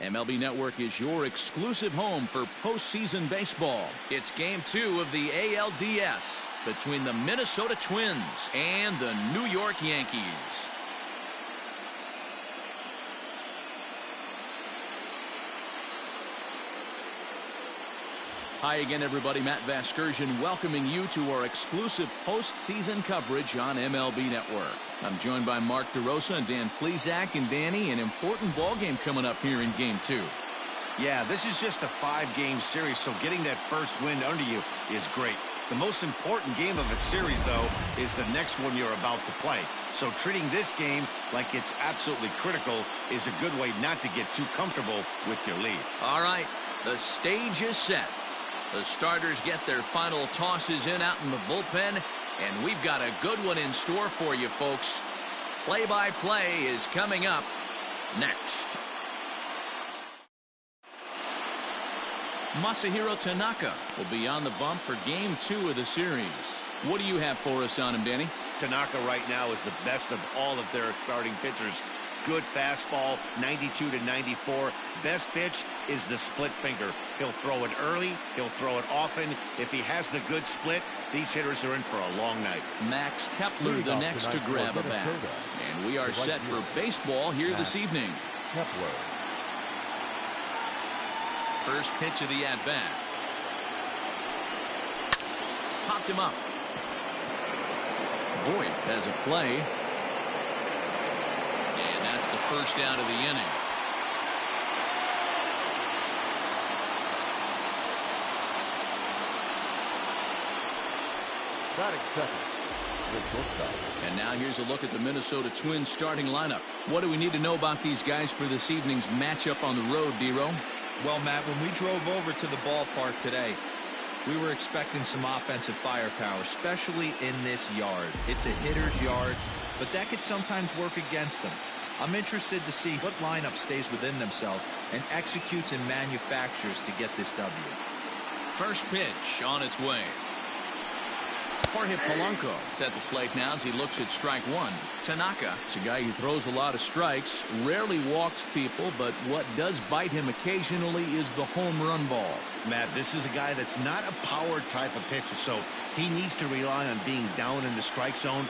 MLB Network is your exclusive home for postseason baseball. It's Game 2 of the ALDS between the Minnesota Twins and the New York Yankees. Hi again, everybody. Matt Vasgersian welcoming you to our exclusive postseason coverage on MLB Network. I'm joined by Mark DeRosa and Dan Plesac. And Danny, an important ball game coming up here in Game 2. Yeah, this is just a 5-game series, so getting that first win under you is great. The most important game of a series, though, is the next one you're about to play. So treating this game like it's absolutely critical is a good way not to get too comfortable with your lead. All right, the stage is set. The starters get their final tosses in out in the bullpen, and we've got a good one in store for you, folks. Play-by-play is coming up next. Masahiro Tanaka will be on the bump for Game 2 of the series. What do you have for us on him, Danny? Tanaka right now is the best of all of their starting pitchers. Good fastball, 92 to 94. Best pitch is the split finger. He'll throw it early. He'll throw it often. If he has the good split, these hitters are in for a long night. Max Kepler the next to grab a bat. And we are set for baseball here this evening. First pitch of the at-bat. Popped him up. Voit has a play. And that's the first out of the inning. And now here's a look at the Minnesota Twins starting lineup. What do we need to know about these guys for this evening's matchup on the road, D-Row? Well, Matt, when we drove over to the ballpark today, we were expecting some offensive firepower, especially in this yard. It's a hitter's yard, but that could sometimes work against them. I'm interested to see what lineup stays within themselves and executes and manufactures to get this W. First pitch on its way. Jorge Polanco is at the plate now as he looks at strike one. Tanaka is a guy who throws a lot of strikes, rarely walks people, but what does bite him occasionally is the home run ball. Matt, this is a guy that's not a power type of pitcher, so he needs to rely on being down in the strike zone.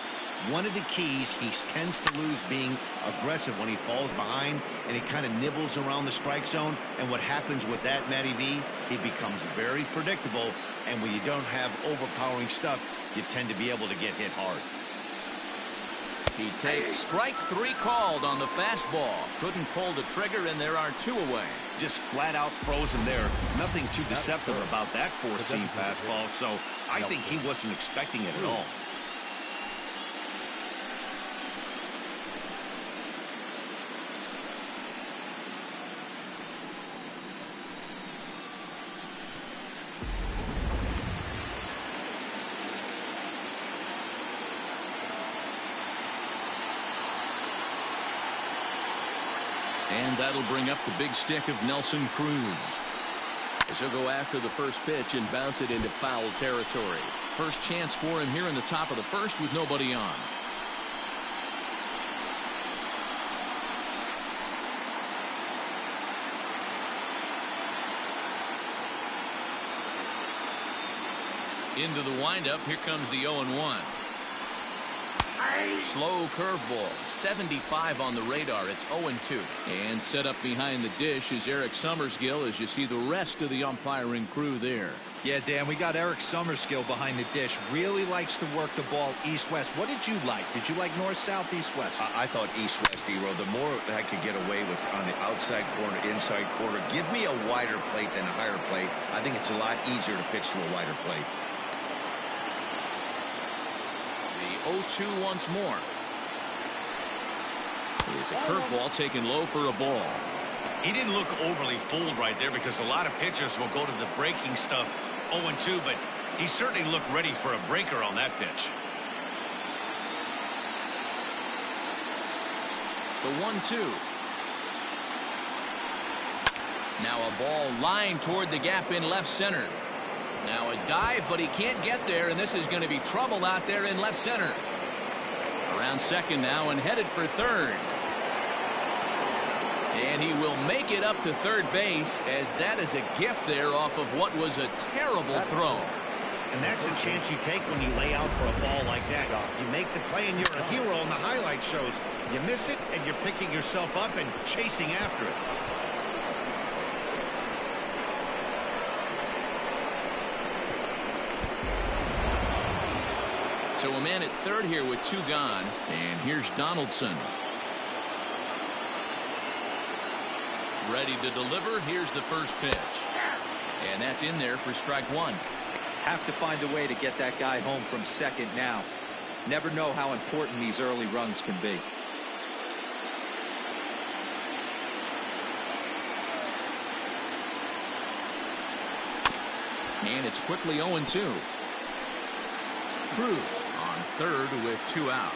One of the keys, he tends to lose being aggressive when he falls behind, and he kind of nibbles around the strike zone. And what happens with that, Matty V, he becomes very predictable, and when you don't have overpowering stuff, you tend to be able to get hit hard. He takes strike 3 called on the fastball. Couldn't pull the trigger, and there are 2 away. Just flat out frozen there. Nothing too deceptive about that 4-seam fastball, so I think he wasn't expecting it at all. And that'll bring up the big stick of Nelson Cruz. As he'll go after the first pitch and bounce it into foul territory. First chance for him here in the top of the first with nobody on. Into the windup. Here comes the 0-1. Slow curveball. 75 on the radar. It's 0-2. And set up behind the dish is Eric Summerskill as you see the rest of the umpiring crew there. Yeah, Dan, we got Eric Summerskill behind the dish. Really likes to work the ball east-west. What did you like? Did you like north-south, east-west? I thought east-west, D-Row. The more I could get away with on the outside corner, inside corner, give me a wider plate than a higher plate. I think it's a lot easier to pitch to a wider plate. 0-2 once more. Here's a curveball taken low for a ball. He didn't look overly fooled right there because a lot of pitchers will go to the breaking stuff 0-2, but he certainly looked ready for a breaker on that pitch. The 1-2. Now a ball lined toward the gap in left center. Now a dive, but he can't get there, and this is going to be trouble out there in left center. Around second now and headed for third. And he will make it up to third base, as that is a gift there off of what was a terrible throw. And that's the chance you take when you lay out for a ball like that. You make the play and you're a hero in the highlight shows. You miss it and you're picking yourself up and chasing after it. So a man at third here with two gone. And here's Donaldson. Ready to deliver. Here's the first pitch. And that's in there for strike one. Have to find a way to get that guy home from second now. Never know how important these early runs can be. And it's quickly 0-2. Cruz on third with two out.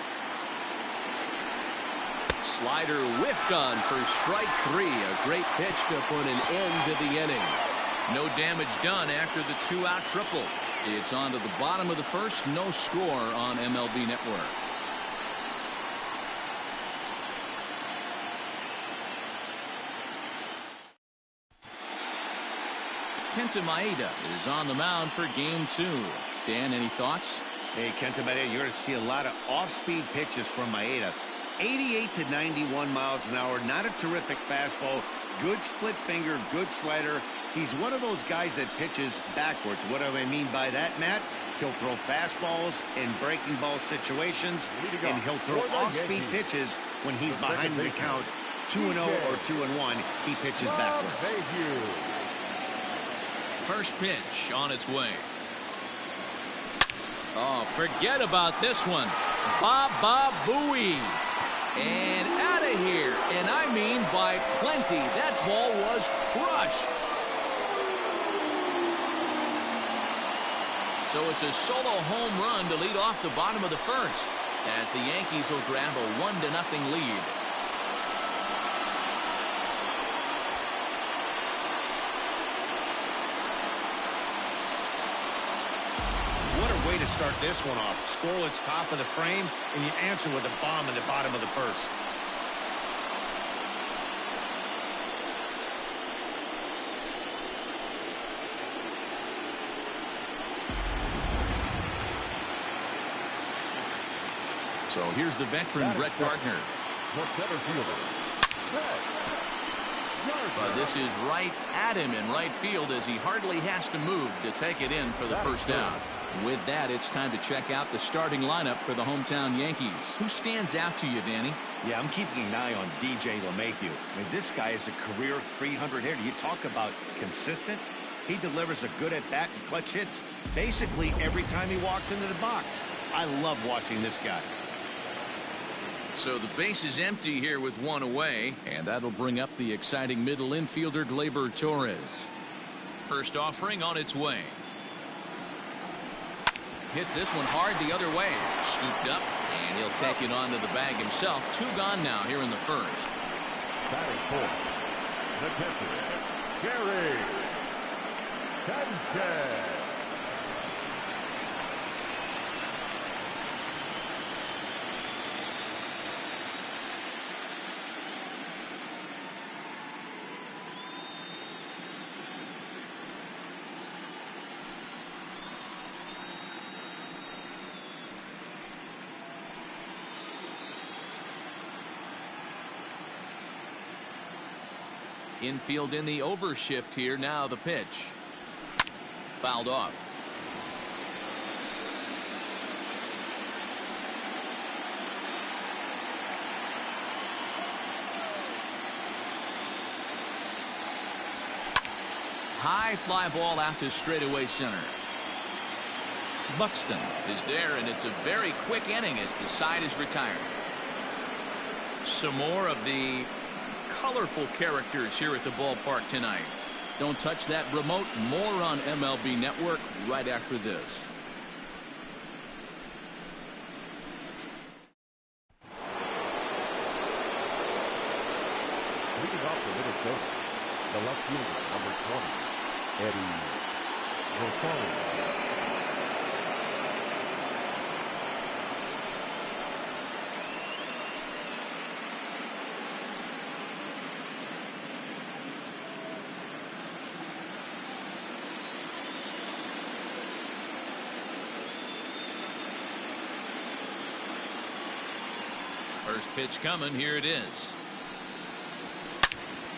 Slider whiffed on for strike three. A great pitch to put an end to the inning. No damage done after the two-out triple. It's on to the bottom of the first. No score on MLB Network. Kenta Maeda is on the mound for game two. Dan, any thoughts? Hey, Kenta Maeda, you're going to see a lot of off-speed pitches from Maeda. 88 to 91 miles an hour. Not a terrific fastball. Good split finger, good slider. He's one of those guys that pitches backwards. What do I mean by that, Matt? He'll throw fastballs in breaking ball situations, and he'll throw off-speed pitches when he's behind the count. 2-0 or 2-1, he pitches backwards. First pitch on its way. Oh, forget about this one. Baba Booey. And out of here. And I mean by plenty. That ball was crushed. So it's a solo home run to lead off the bottom of the first, as the Yankees will grab a 1-0 lead. What a way to start this one off. Scoreless top of the frame, and you answer with a bomb in the bottom of the first. So here's the veteran Brett Gardner. But this is right at him in right field, as he hardly has to move to take it in for the first out. With that, it's time to check out the starting lineup for the hometown Yankees. Who stands out to you, Danny? Yeah, I'm keeping an eye on DJ LeMahieu. I mean, this guy is a career 300 hitter. You talk about consistent. He delivers a good at-bat and clutch hits basically every time he walks into the box. I love watching this guy. So the base is empty here with one away, and that'll bring up the exciting middle infielder Gleyber Torres. First offering on its way. Hits this one hard the other way. Scooped up, and he'll take it onto the bag himself. Two gone now here in the first. Batting fourth, the catcher, Gary Sanchez. Infield in the overshift here. Now the pitch. Fouled off. High fly ball out to straightaway center. Buxton is there, and it's a very quick inning as the side is retired. Some more of the colorful characters here at the ballpark tonight. Don't touch that remote. More on MLB Network right after this. Leading off for Minnesota, the left fielder, number 20, Eddie Rosario. First pitch coming. Here it is.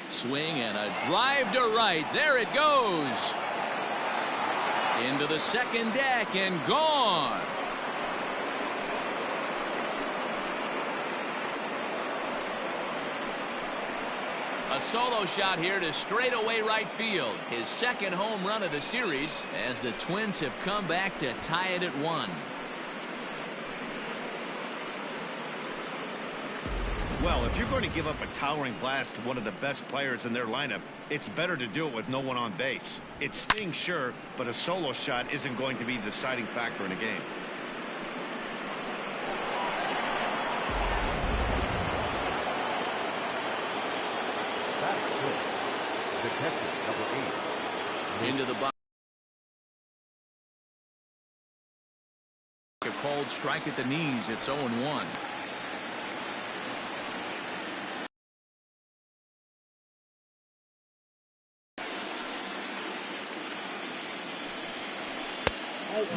Swing and a drive to right. There it goes. Into the second deck and gone. A solo shot here to straightaway right field. His second home run of the series as the Twins have come back to tie it at 1. Well, if you're going to give up a towering blast to one of the best players in their lineup, it's better to do it with no one on base. It stings, sure, but a solo shot isn't going to be the deciding factor in a game. Detective number 8. Into the box. A cold strike at the knees. It's 0-1.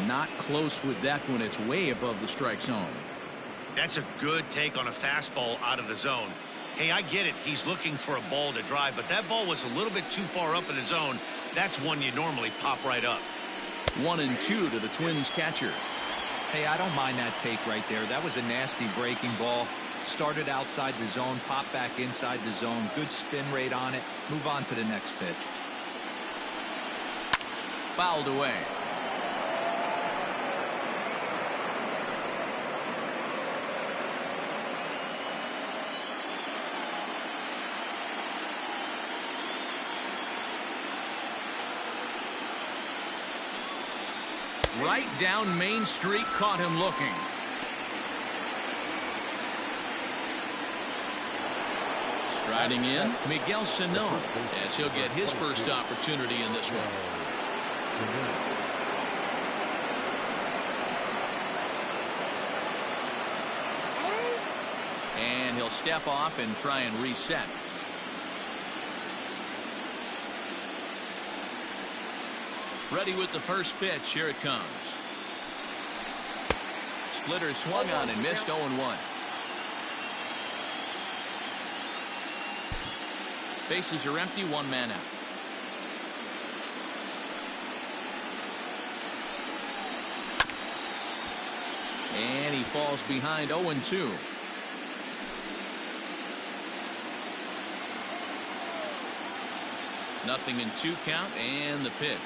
Not close with that one. It's way above the strike zone. That's a good take on a fastball out of the zone. Hey, I get it. He's looking for a ball to drive, but that ball was a little bit too far up in the zone. That's one you normally pop right up. 1-2 to the Twins catcher. Hey, I don't mind that take right there. That was a nasty breaking ball. Started outside the zone, popped back inside the zone. Good spin rate on it. Move on to the next pitch. Fouled away. Right down Main Street, caught him looking. Striding in, Miguel Sano, as he'll get his first opportunity in this one. And he'll step off and try and reset. Ready with the first pitch. Here it comes. Splitter swung on and missed. 0-1. Bases are empty. One man out. And he falls behind. 0-2. Nothing in 2 count and the pitch.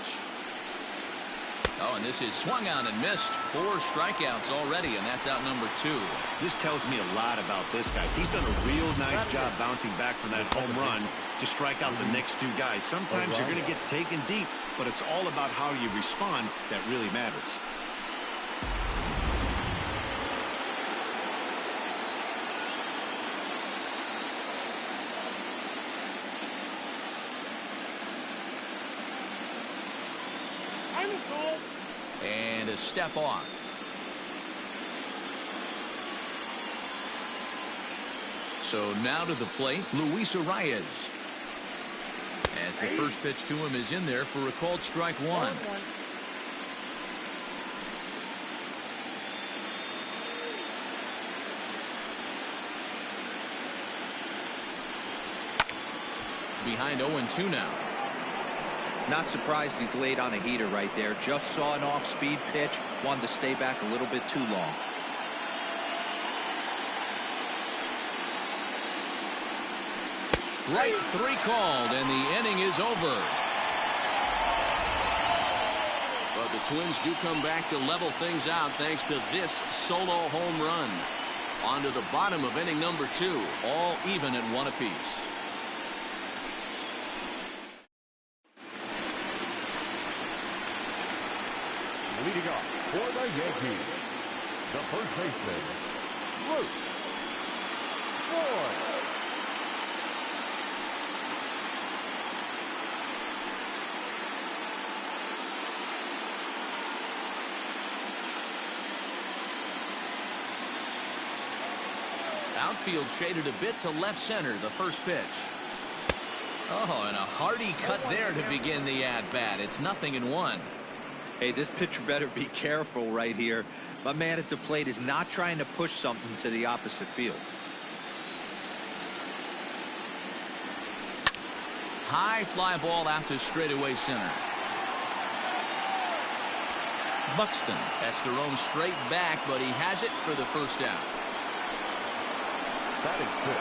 Oh, and this is swung on and missed. 4 strikeouts already, and that's out number 2. This tells me a lot about this guy. He's done a real nice job bouncing back from that home run to strike out the next 2 guys. Sometimes you're going to get taken deep, but it's all about how you respond that really matters. And a step off. So now to the plate, Luis Arias. As the first pitch to him is in there for a called strike 1. Behind 0-2 now. Not surprised he's laid on a heater right there. Just saw an off-speed pitch. Wanted to stay back a little bit too long. Strike 3 called, and the inning is over. But the Twins do come back to level things out thanks to this solo home run. On to the bottom of inning number 2, all even at 1 apiece. Leading off for the Yankees, the first baseman, Luke Ford. Outfield shaded a bit to left center. The first pitch. Oh, and a hearty cut there to begin the at-bat. It's 0-1. Hey, this pitcher better be careful right here. My man at the plate is not trying to push something to the opposite field. High fly ball out to straightaway center. Buxton has to roam straight back, but he has it for the first out. That is good.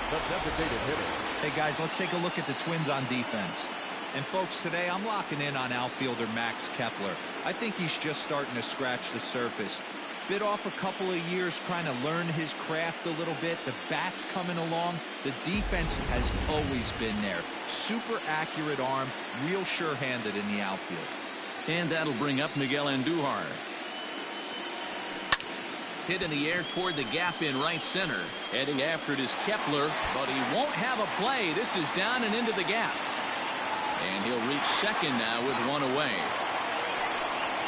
The designated hitter. Hey, guys, let's take a look at the Twins on defense. And, folks, today I'm locking in on outfielder Max Kepler. I think he's just starting to scratch the surface. Bit off a couple of years trying to learn his craft a little bit. The bat's coming along. The defense has always been there. Super accurate arm, real sure-handed in the outfield. And that'll bring up Miguel Andujar. Hit in the air toward the gap in right center. Heading after it is Kepler, but he won't have a play. This is down and into the gap. And he'll reach second now with one away.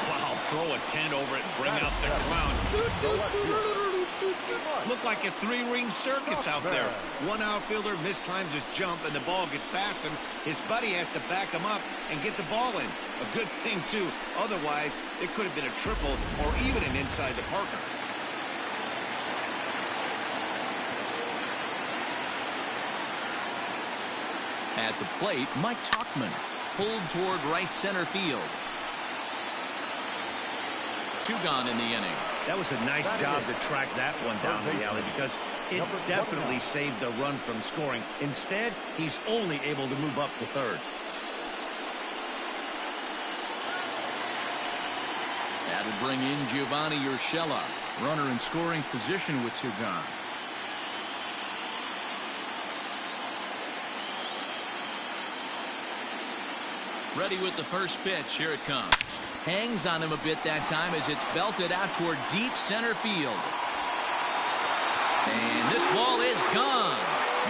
Wow, throw a tent over it and bring out the clown. Look like a three-ring circus out there. One outfielder mistimes his jump and the ball gets past him. His buddy has to back him up and get the ball in. A good thing, too. Otherwise, it could have been a triple or even an inside the Parker. At the plate, Mike Tauchman pulled toward right center field. Two gone in the inning. That was a nice job to track that one down the alley because it definitely saved the run from scoring. Instead, he's only able to move up to third. That'll bring in Giovanni Urshela. Runner in scoring position with two gone. Ready with the first pitch. Here it comes. Hangs on him a bit that time as it's belted out toward deep center field. And this ball is gone.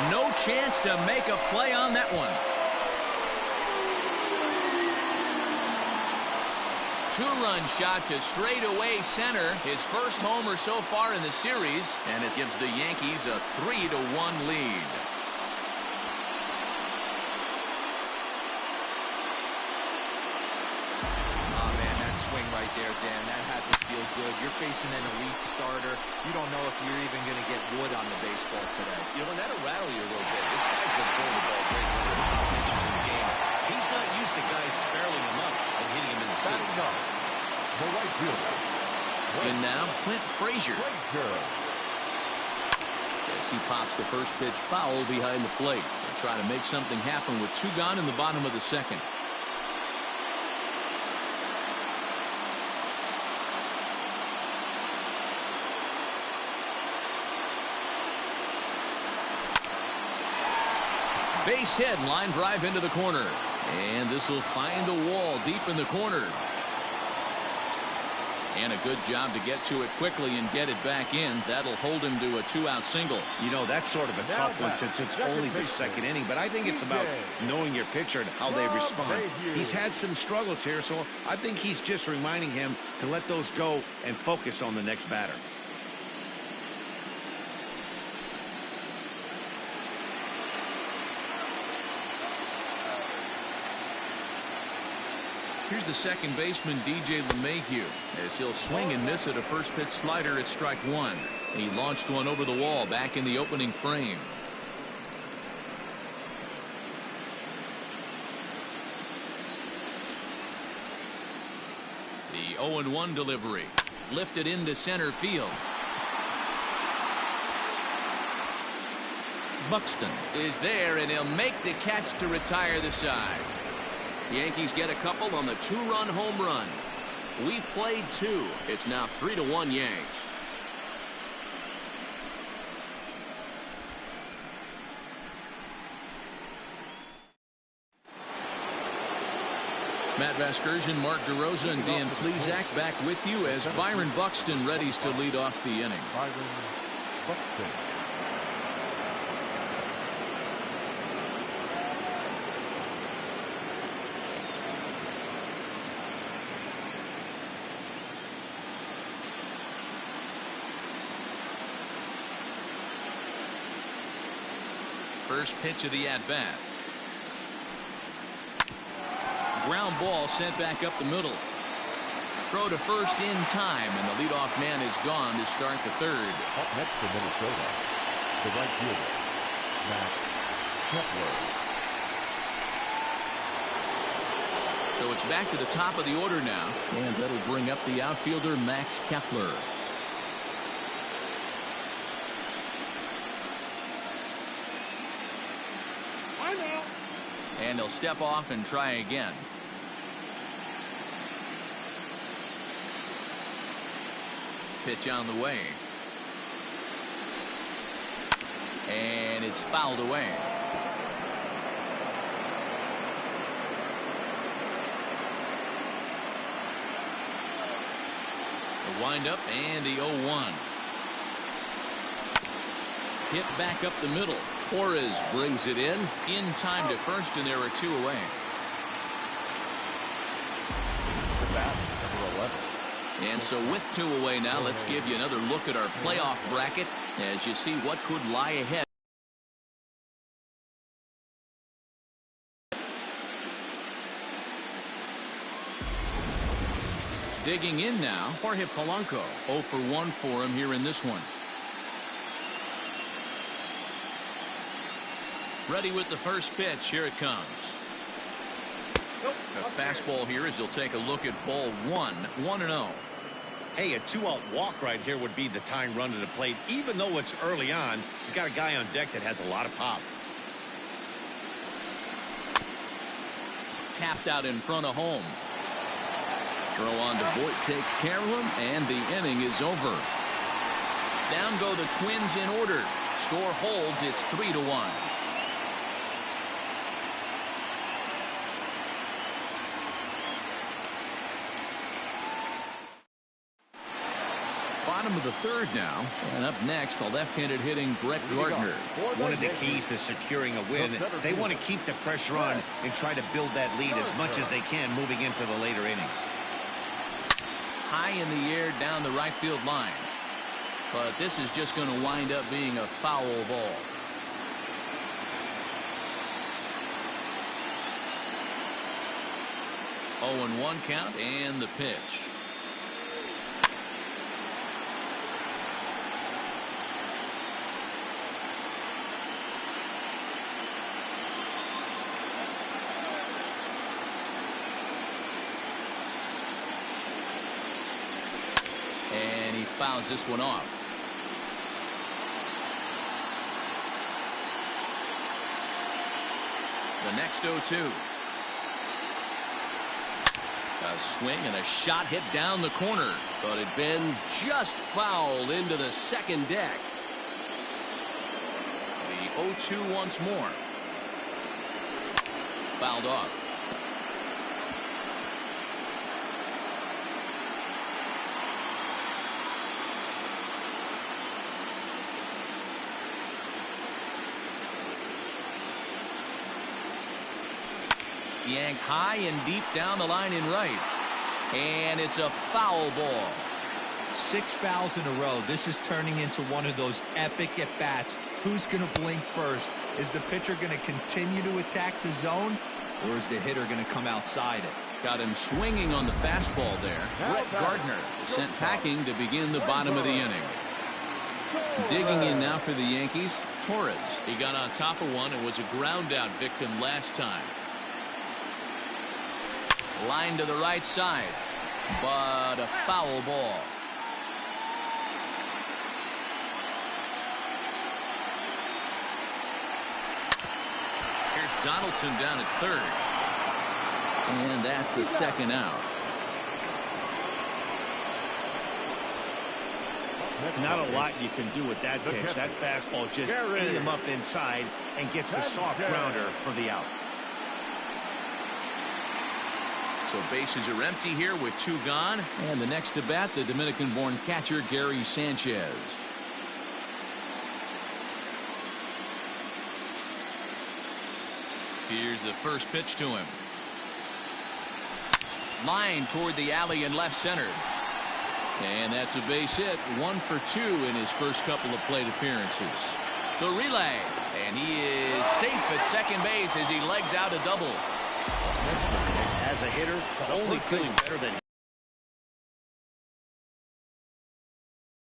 No chance to make a play on that one. Two-run shot to straightaway center. His first homer so far in the series, and it gives the Yankees a 3-1 lead. Swing right there, Dan. That had to feel good. You're facing an elite starter. You don't know if you're even going to get wood on the baseball today. You know, that'll rattle you a little bit. This guy's been throwing the ball great for the pitches in the game. He's not used to guys barreling him up and hitting him in the six. The right fielder. And now Clint Frazier. As he pops the first pitch foul behind the plate. They'll try to make something happen with two gone in the bottom of the second. Base hit, line drive into the corner. And this will find the wall deep in the corner. And a good job to get to it quickly and get it back in. That'll hold him to a two-out single. You know, that's sort of a tough one since it's only the second inning. But I think it's about knowing your pitcher and how they respond. He's had some struggles here, so I think he's just reminding him to let those go and focus on the next batter. Here's the second baseman, DJ LeMahieu, as he'll swing and miss at a first pitch slider at strike one. He launched one over the wall back in the opening frame. The 0-1 delivery. Lifted into center field. Buxton is there, and he'll make the catch to retire the side. The Yankees get a couple on the two-run home run. We've played two. It's now 3-1 Yanks. Matt Vasgersian, Mark DeRosa, and Dan Plesac back with you as Byron Buxton readies to lead off the inning. Byron Buxton. First pitch of the at-bat. Ground ball sent back up the middle. Throw to first in time, and the leadoff man is gone to start the third. Up next for Minnesota, the right fielder, Matt Kepler. So it's back to the top of the order now, and that'll bring up the outfielder Max Kepler. And he'll step off and try again. Pitch on the way. And it's fouled away. The windup and the 0-1. Hit back up the middle. Torres brings it in time to first, and there are 2 away. And so with 2 away now, let's give you another look at our playoff bracket as you see what could lie ahead. Digging in now, Jorge Polanco. 0 for 1 for him here in this one. Ready with the first pitch. Here it comes. A fastball here as he'll take a look at ball 1. 1-0. Hey, a 2-out walk right here would be the tying run to the plate. Even though it's early on, you got a guy on deck that has a lot of pop. Tapped out in front of home. Throw on to Voit takes care of him, and the inning is over. Down go the Twins in order. Score holds. It's 3-1. Bottom of the third now, and up next the left-handed hitting Brett Gardner. One of the keys to securing a win, they want to keep the pressure on and try to build that lead as much as they can moving into the later innings. High in the air down the right field line, but this is just going to wind up being a foul ball. 0-1 count, and the pitch. And he fouls this one off. The next 0-2. A swing and a shot hit down the corner, but it bends just foul into the second deck. The 0-2 once more. Fouled off. Yanked high and deep down the line in right. And it's a foul ball. 6 fouls in a row. This is turning into one of those epic at-bats. Who's going to blink first? Is the pitcher going to continue to attack the zone, or is the hitter going to come outside it? Got him swinging on the fastball there. Brett Gardner is sent packing to begin the bottom of the inning. Digging in now for the Yankees, Torres. He got on top of one and was a ground out victim last time. Line to the right side, but a foul ball. Here's Donaldson down at third. And that's the second out. Not a lot you can do with that pitch. That fastball just ate him up inside and gets the soft grounder for the out. So bases are empty here with 2 gone. And the next to bat, the Dominican-born catcher Gary Sanchez. Here's the first pitch to him. Line toward the alley in left center. And that's a base hit. 1 for 2 in his first couple of plate appearances. The relay. And he is safe at second base as he legs out a double. As a hitter, only feeling better than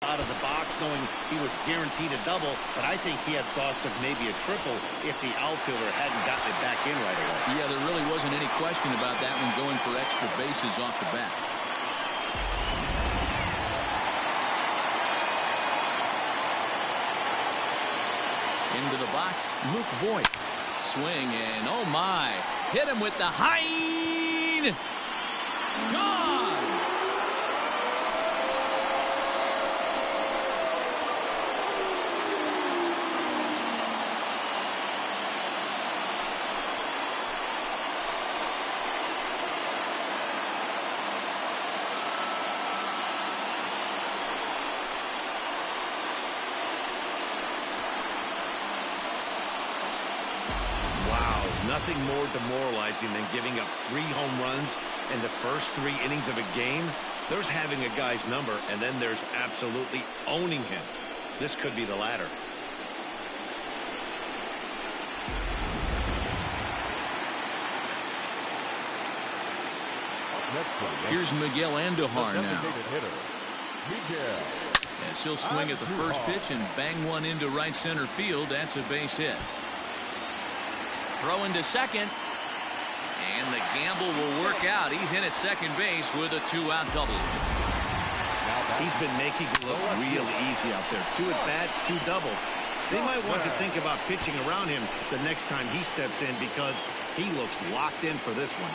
out of the box, knowing he was guaranteed a double, but I think he had thoughts of maybe a triple if the outfielder hadn't gotten it back in right away. Yeah, there really wasn't any question about that one, going for extra bases off the bat. Into the box, Luke Voigt. Swing, and oh my, hit him with the high. Gone. Nothing more demoralizing than giving up 3 home runs in the first 3 innings of a game. There's having a guy's number, and then there's absolutely owning him. This could be the latter. Here's Miguel Andujar now. As he'll swing at the first pitch and bang one into right center field. That's a base hit. Throw into second, and the gamble will work out. He's in at second base with a 2-out double. He's been making it look real easy out there. 2 at-bats, 2 doubles. They might want to think about pitching around him the next time he steps in, because he looks locked in for this one.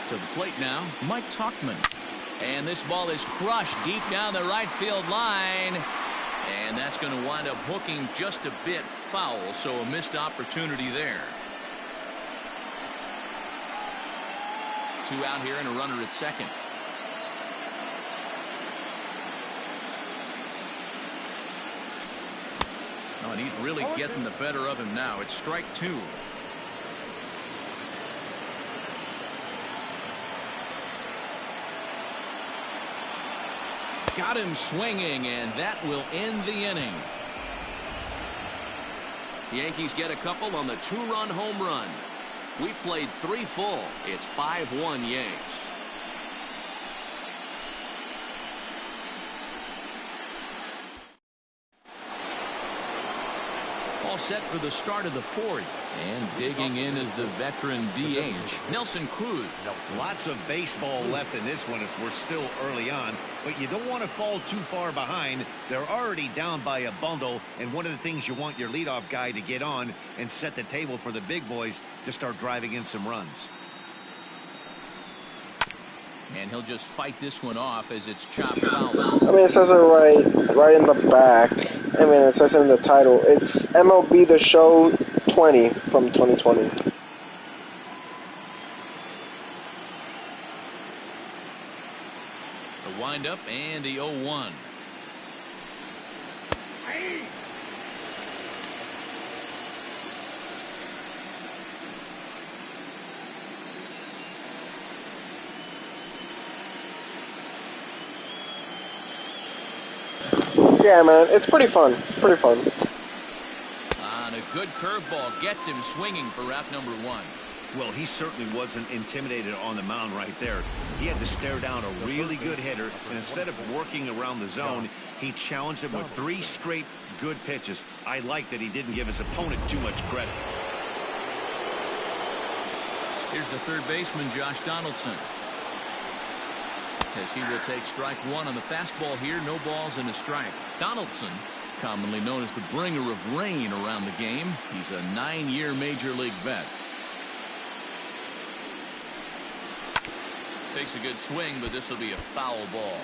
To the plate now, Mike Tauchman. And this ball is crushed deep down the right field line. And that's going to wind up hooking just a bit foul, so a missed opportunity there. 2 out here and a runner at second. Oh, and he's really getting the better of him now. It's strike 2. Got him swinging, and that will end the inning. The Yankees get a couple on the 2-run home run. We played 3 full. It's 5-1 Yanks. All set for the start of the 4th. And digging in is the veteran DH, Nelson Cruz. Lots of baseball left in this one as we're still early on, but you don't want to fall too far behind. They're already down by a bundle, and one of the things you want your leadoff guy to get on and set the table for the big boys to start driving in some runs. And he'll just fight this one off as it's chopped foul. I mean, it says it right in the back. I mean, it says in the title. It's MLB The Show 20 from 2020. The windup and the 0-1. Yeah, man, it's pretty fun. It's pretty fun. And a good curveball gets him swinging for out number 1. Well, he certainly wasn't intimidated on the mound right there. He had to stare down a really good hitter, and instead of working around the zone, he challenged him with 3 straight good pitches. I like that he didn't give his opponent too much credit. Here's the third baseman, Josh Donaldson. As he will take strike 1 on the fastball here. No balls and a strike. Donaldson, commonly known as the bringer of rain around the game. He's a 9-year major league vet. Takes a good swing, but this will be a foul ball.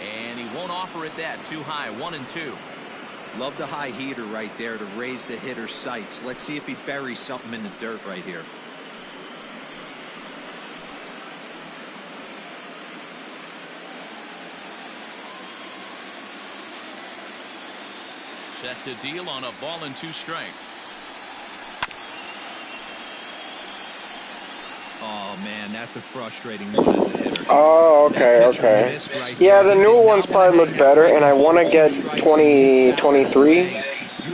And he won't offer it that. Too high. 1-2. Love the high heater right there to raise the hitter's sights. Let's see if he buries something in the dirt right here. Set to deal on a ball and 2 strikes. Oh, man, that's a frustrating one as a hitter. Oh, okay, okay. Yeah, the new ones probably look better, and I want to get 2023.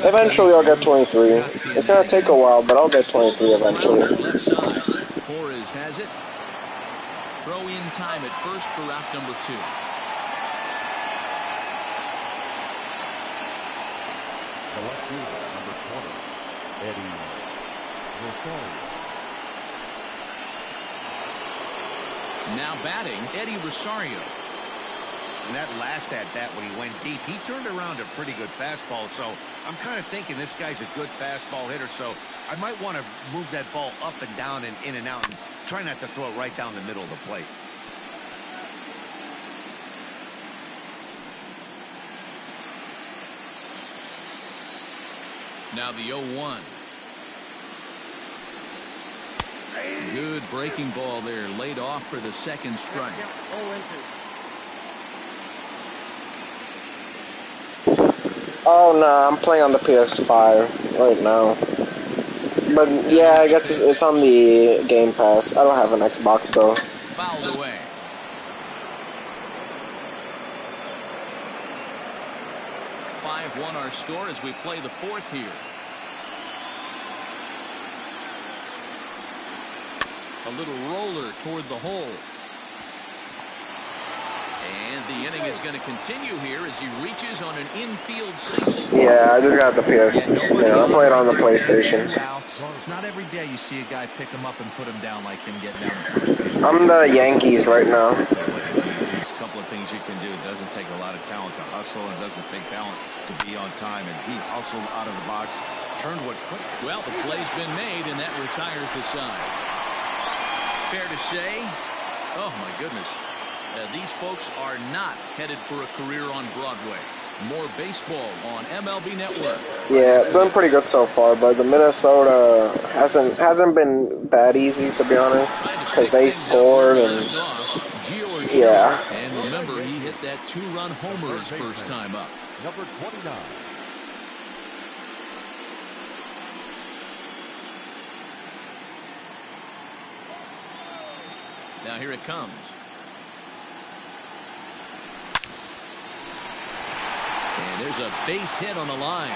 Eventually, I'll get 23. It's going to take a while, but I'll get 23 eventually. Left side. Torres has it. Throw in time at first for route number 2. The left fielder, number 20, Eddie Rosario. Now batting, Eddie Rosario. And that last at-bat when he went deep, he turned around a pretty good fastball. So I'm kind of thinking this guy's a good fastball hitter. So I might want to move that ball up and down and in and out and try not to throw it right down the middle of the plate. Now the 0-1. Good breaking ball there, laid off for the second strike. Oh no, I'm playing on the PS5 right now. But yeah, I guess it's on the Game Pass. I don't have an Xbox though. Fouled away. Our score as we play the 4th here. A little roller toward the hole. And the inning is going to continue here as he reaches on an infield single. Yeah, I just got the PS. Yeah, I play it on the PlayStation. It's not every day you see a guy pick him up and put him down like him getting down the first base. I'm the Yankees right now. There's a couple of things you can do. It doesn't take a lot of talent to hustle, and it doesn't take talent to be on time. And he hustled out of the box, turned what could. Well, the play's been made, and that retires the side. Fair to say, oh my goodness, these folks are not headed for a career on Broadway. More baseball on MLB Network. Yeah, doing pretty good so far, but the Minnesota hasn't been that easy, to be honest, because they scored and yeah. And remember, he hit that 2-run homer his first time up. Number 29. Now here it comes. And there's a base hit on the line.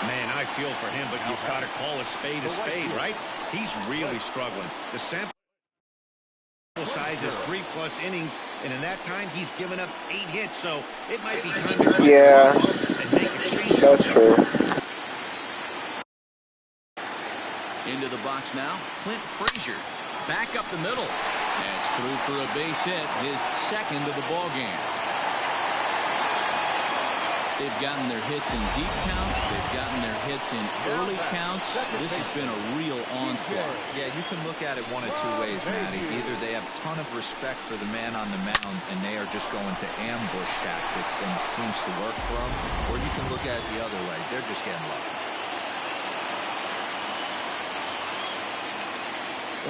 Man, I feel for him, but you've got to call a spade, right? He's really struggling. The sample size is 3+ innings, and in that time, he's given up 8 hits, so it might be time to cut losses and make a change. That's true. Into the box now, Clint Frazier. Back up the middle. That's through for a base hit, his second of the ball game. They've gotten their hits in deep counts. They've gotten their hits in early counts. This has been a real onslaught. Yeah, you can look at it one of 2 ways, Matty. Either they have a ton of respect for the man on the mound and they are just going to ambush tactics and it seems to work for them, or you can look at it the other way. They're just getting lucky.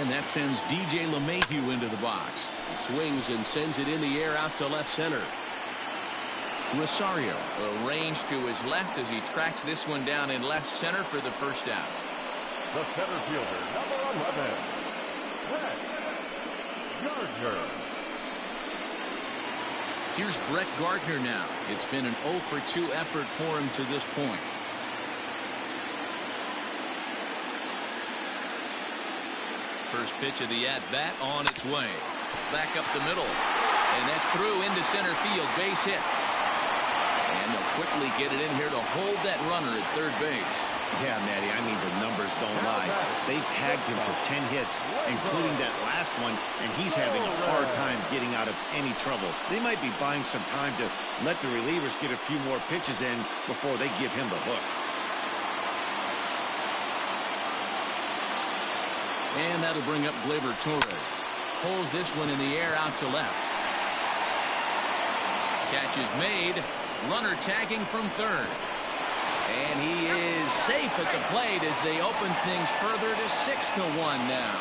And that sends DJ LeMahieu into the box. He swings and sends it in the air out to left center. Rosario arranged to his left as he tracks this one down in left center for the first out. The center fielder, number 11, Brett Gardner. Here's Brett Gardner now. It's been an 0 for 2 effort for him to this point. First pitch of the at-bat on its way. Back up the middle. And that's through into center field. Base hit. And they'll quickly get it in here to hold that runner at third base. Yeah, Matty, I mean, the numbers don't lie. They've tagged him for 10 hits, including that last one, and he's having a hard time getting out of any trouble. They might be buying some time to let the relievers get a few more pitches in before they give him the hook. And that'll bring up Gleyber Torres. Pulls this one in the air out to left. Catch is made. Runner tagging from third. And he is safe at the plate as they open things further to 6-1 now.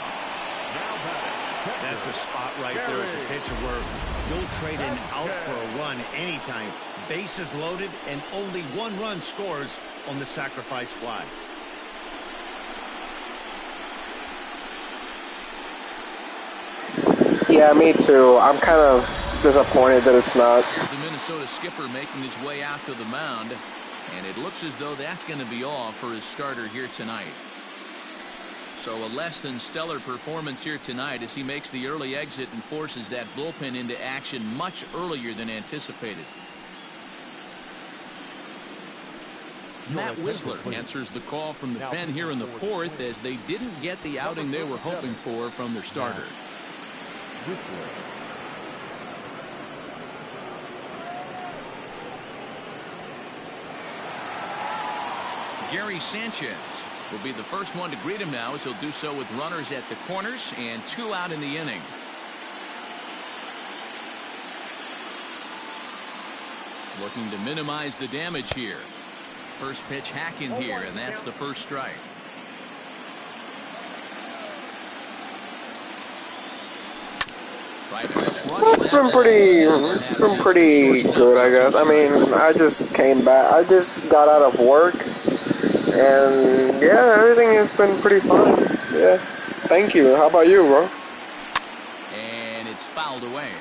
That's a spot right there as a pitcher where you'll trade an out for a run anytime. Bases loaded and only 1 run scores on the sacrifice fly. Yeah, me too. I'm kind of disappointed that it's not. The Minnesota skipper making his way out to the mound, and it looks as though that's going to be all for his starter here tonight. So a less than stellar performance here tonight as he makes the early exit and forces that bullpen into action much earlier than anticipated. Matt Wisler answers the call from the pen here in the fourth as they didn't get the outing they were hoping for from their starter. Gary Sanchez will be the first one to greet him now as he'll do so with runners at the corners and 2 out in the inning. Looking to minimize the damage here. First pitch hacking here, and that's the first strike. It's been pretty good, I guess. I mean, I just came back. I just got out of work, and yeah, everything has been pretty fun. Yeah, thank you. How about you, bro? And it's fouled away.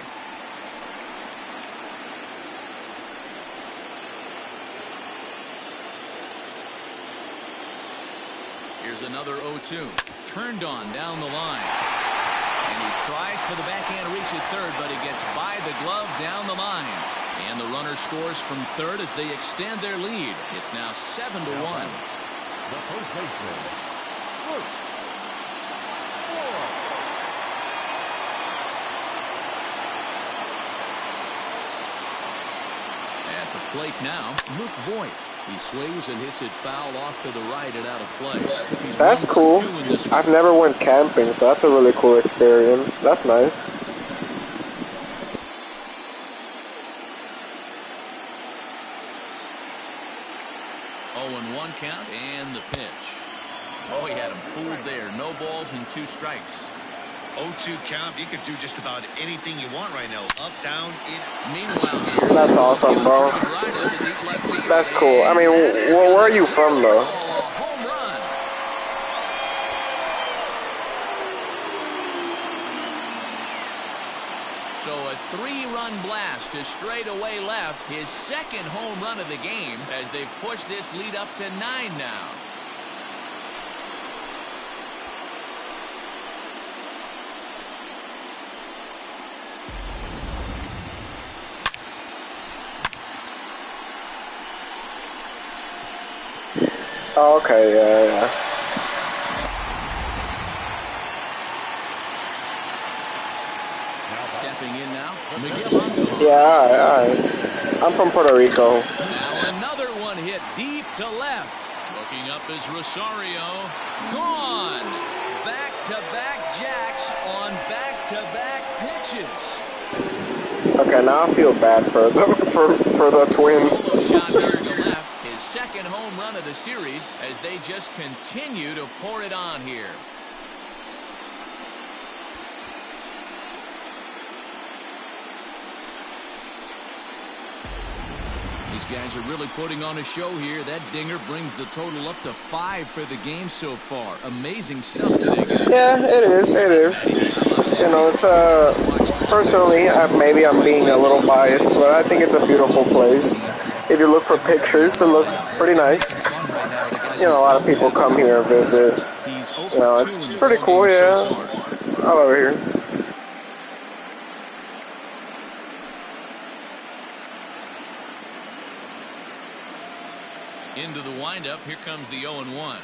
Here's another 0-2. Turned on down the line. And he tries for the backhand reach at third, but he gets by the glove down the line. And the runner scores from third as they extend their lead. It's now 7-1. The postseason. At the plate now, Luke Voigt. He swings and hits it foul off to the right and out of play. That's cool. I've never went camping, so that's a really cool experience. That's nice. Count and the pitch. Oh, he had him fooled there. No balls and 2 strikes. 0-2 count. You could do just about anything you want right now. Up, down, in. Meanwhile, here, that's awesome, bro. That's cool. I mean, where are you from, though? Home run. So a 3-run blast to straightaway left, his second home run of the game as they've pushed this lead up to 9 now. Oh, okay, yeah. Stepping in now, Miguel. Yeah, I'm from Puerto Rico. Now another one hit deep to left. Looking up is Rosario. Gone. Back-to-back jacks on back-to-back pitches. Okay, now I feel bad for the Twins. Shot there to left. His second home run of the series as they just continue to pour it on here. These guys are really putting on a show here. That dinger brings the total up to 5 for the game so far. Amazing stuff today, guys. Yeah, it is. It is. You know, it's personally, maybe I'm being a little biased, but I think it's a beautiful place. If you look for pictures, it looks pretty nice. You know, a lot of people come here and visit. You know, it's pretty cool. Yeah, I love it here. Into the windup, here comes the 0-1.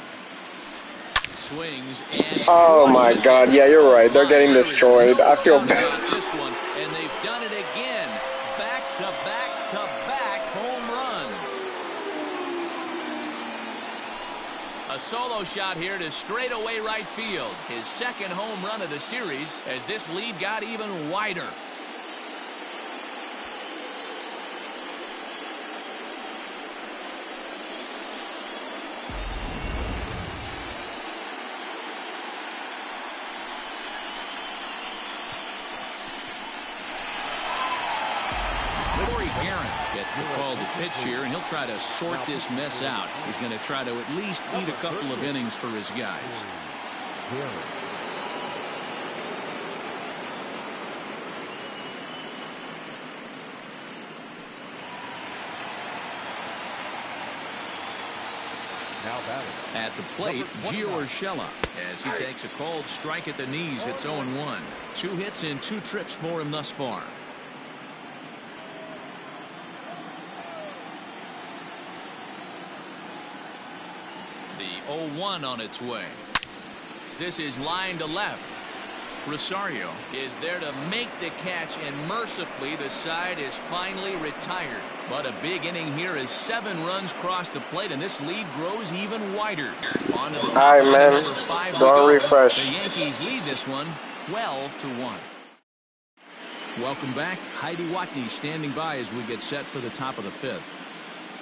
Swings and oh my God! Yeah, you're right. They're getting destroyed. I feel bad. This one, and they've done it again. Back to back to back home runs. A solo shot here to straightaway right field. His second home run of the series as this lead got even wider. Gets the call to pitch here, and he'll try to sort this mess out. He's going to try to at least eat a couple of innings for his guys. Now batting. At the plate, Gio Urshela, as he takes a cold strike at the knees. It's 0-1. 2 hits in 2 trips for him thus far. The 0-1 on its way. This is line to left. Rosario is there to make the catch, and mercifully the side is finally retired. But a big inning here as 7 runs cross the plate, and this lead grows even wider. On to the top. All right, man. Number 5 Don't refresh. The Yankees lead this one 12-1. Welcome back. Heidi Watney standing by as we get set for the top of the 5th.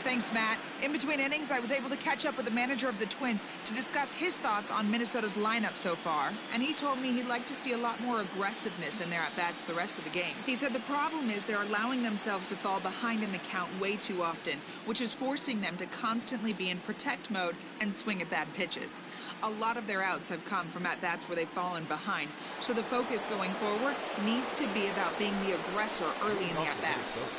Thanks, Matt. In between innings, I was able to catch up with the manager of the Twins to discuss his thoughts on Minnesota's lineup so far. And he told me he'd like to see a lot more aggressiveness in their at-bats the rest of the game. He said the problem is they're allowing themselves to fall behind in the count way too often, which is forcing them to constantly be in protect mode and swing at bad pitches. A lot of their outs have come from at-bats where they've fallen behind. So the focus going forward needs to be about being the aggressor early in the at-bats.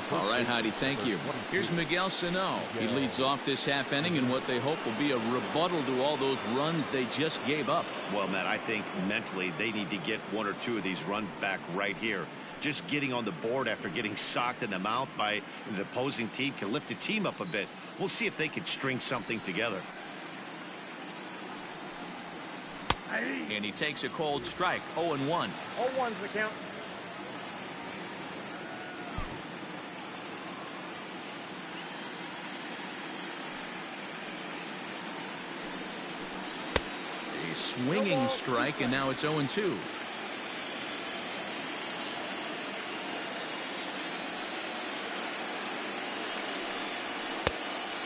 All right, Heidi, thank you. Here's Miguel Sano. He leads off this half inning in what they hope will be a rebuttal to all those runs they just gave up. Well, Matt, I think mentally they need to get 1 or 2 of these runs back right here. Just getting on the board after getting socked in the mouth by the opposing team can lift the team up a bit. We'll see if they can string something together. And he takes a cold strike. 0-1. 0-1's the count. A swinging strike, and now it's 0-2.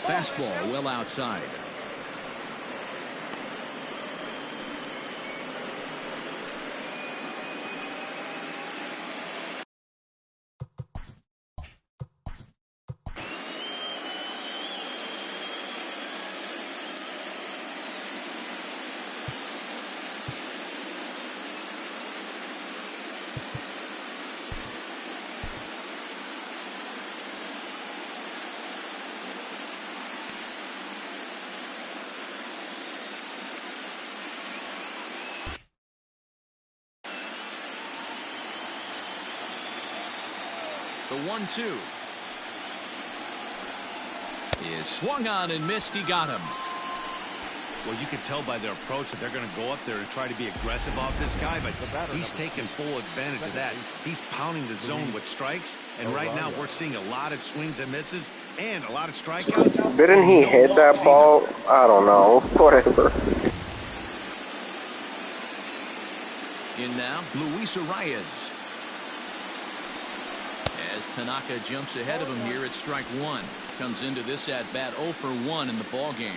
Fastball well outside. The 1-2 is swung on and missed. He got him. Well, you can tell by their approach that they're going to go up there and try to be aggressive off this guy, but he's taking full advantage of that. He's pounding the zone with strikes, and right now we're seeing a lot of swings and misses and a lot of strikeouts. Didn't he hit that ball? I don't know. Whatever. In now, Luis Arias. As Tanaka jumps ahead of him here at strike 1. Comes into this at bat 0 for 1 in the ball game.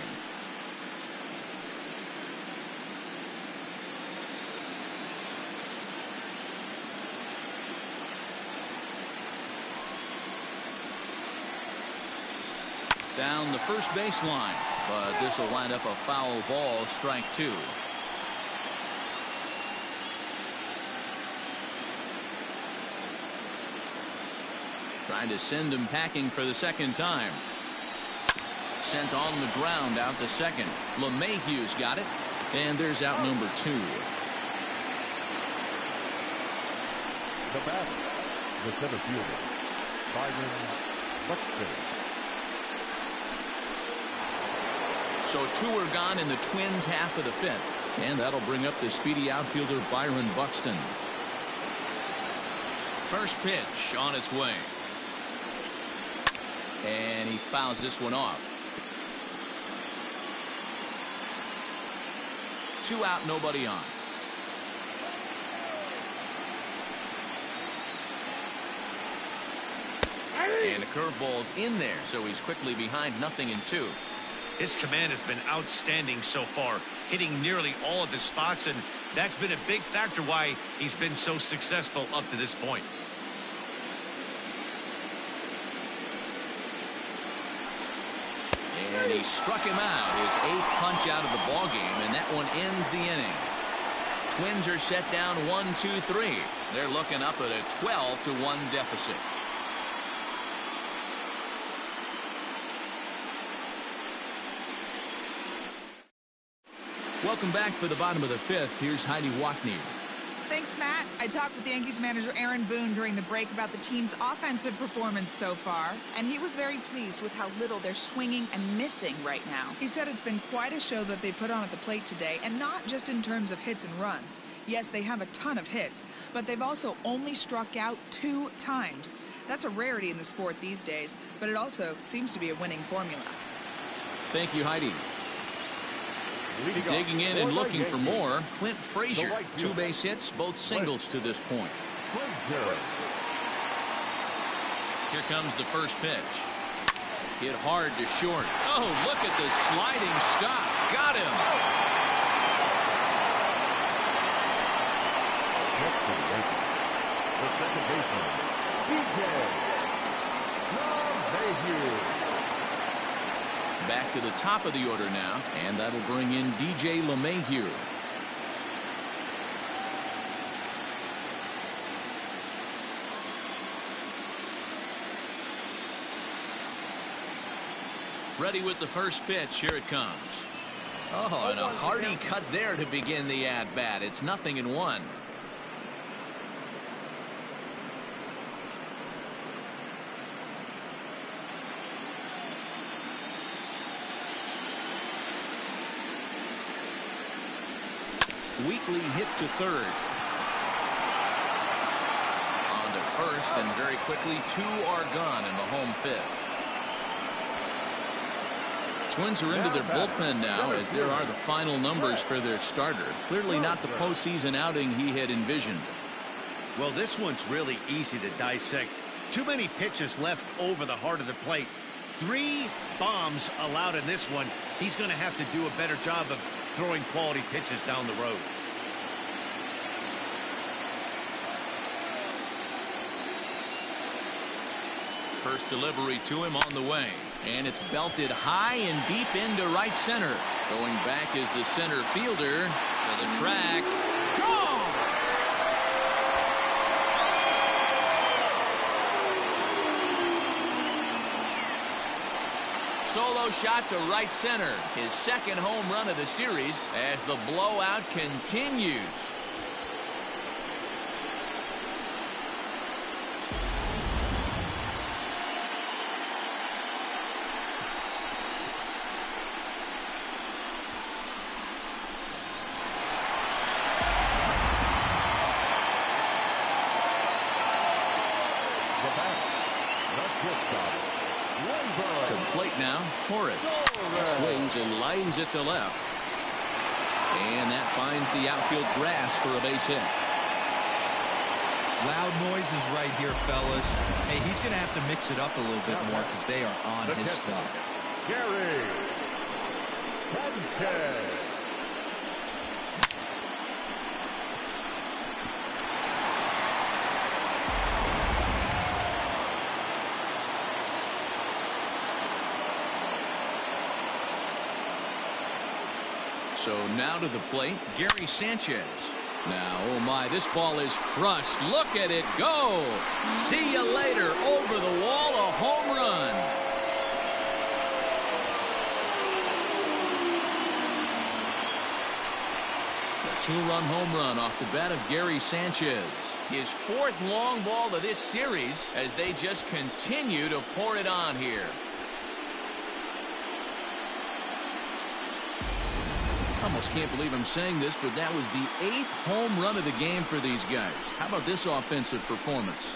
Down the first baseline, but this will wind up a foul ball. Strike 2. Trying to send him packing for the second time. Sent on the ground out to second. LeMahieu's got it, and there's out number 2. The batter, the center fielder, Byron Buxton. So 2 are gone in the Twins' half of the 5th, and that'll bring up the speedy outfielder Byron Buxton. First pitch on its way. And he fouls this one off. 2 out, nobody on. And a curveball's in there, so he's quickly behind 0-2. His command has been outstanding so far, hitting nearly all of his spots, and that's been a big factor why he's been so successful up to this point. And he struck him out, his 8th punch out of the ball game, and that one ends the inning. Twins are set down 1-2-3. They're looking up at a 12-1 deficit. Welcome back for the bottom of the fifth. Here's Heidi Watney. Thanks, Matt. I talked with Yankees manager Aaron Boone during the break about the team's offensive performance so far, and he was very pleased with how little they're swinging and missing right now. He said it's been quite a show that they put on at the plate today, and not just in terms of hits and runs. Yes, they have a ton of hits, but they've also only struck out 2 times. That's a rarity in the sport these days, but it also seems to be a winning formula. Thank you, Heidi. Digging in and looking for more, Clint Frazier. 2 base hits, both singles to this point. Here comes the first pitch. Hit hard to short. Oh, look at the sliding stop. Got him. The second baseman, DJ. Back to the top of the order now, and that'll bring in DJ LeMahieu. Ready with the first pitch. Here it comes. Oh, and a hearty cut there to begin the at-bat. It's 0-1. Weekly hit to third. On to first, and very quickly 2 are gone in the home fifth. Twins are into their bullpen now, as there are the final numbers for their starter. Clearly not the postseason outing he had envisioned. Well, this one's really easy to dissect. Too many pitches left over the heart of the plate. 3 bombs allowed in this one. He's going to have to do a better job of throwing quality pitches down the road. First delivery to him on the way, and it's belted high and deep into right center. Going back is the center fielder to the track. Gone! Solo shot to right center. His second home run of the series as the blowout continues. To the plate now, Torres swings and lines it to left. And that finds the outfield grass for a base hit. Loud noises right here, fellas. Hey, he's going to have to mix it up a little bit more because they are on his stuff. Gary Sanchez. So now to the plate, Gary Sanchez. Now, oh my, this ball is crushed. Look at it go. See you later. Over the wall, a home run. A 2-run home run off the bat of Gary Sanchez. His 4th long ball of this series as they just continue to pour it on here. Almost can't believe I'm saying this, but that was the 8th home run of the game for these guys. How about this offensive performance?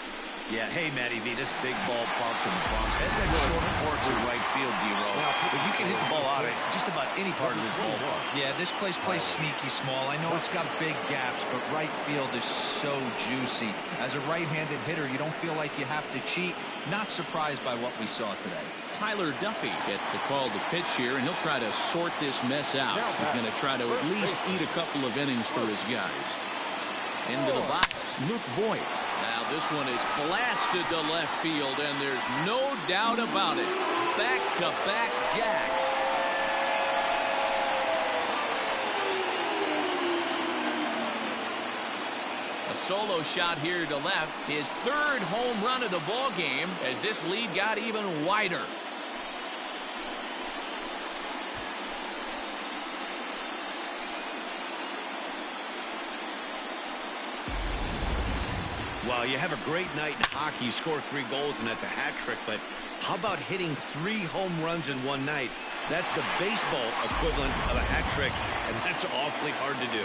Yeah, hey, Matty V, this big ballpark in the Bronx has that short porch in right field, D-Row. But you can hit the ball out of just about any part of this ballpark. Yeah, this place plays sneaky small. I know it's got big gaps, but right field is so juicy. As a right-handed hitter, you don't feel like you have to cheat. Not surprised by what we saw today. Tyler Duffy gets the call to pitch here, and he'll try to sort this mess out. He's going to try to at least eat a couple of innings for his guys. Into the box, Luke Voigt. Now this one is blasted to left field, and there's no doubt about it. Back-to-back jacks. A solo shot here to left. His 3rd home run of the ball game as this lead got even wider. Well, you have a great night in hockey. You score 3 goals, and that's a hat trick. But how about hitting 3 home runs in one night? That's the baseball equivalent of a hat trick, and that's awfully hard to do.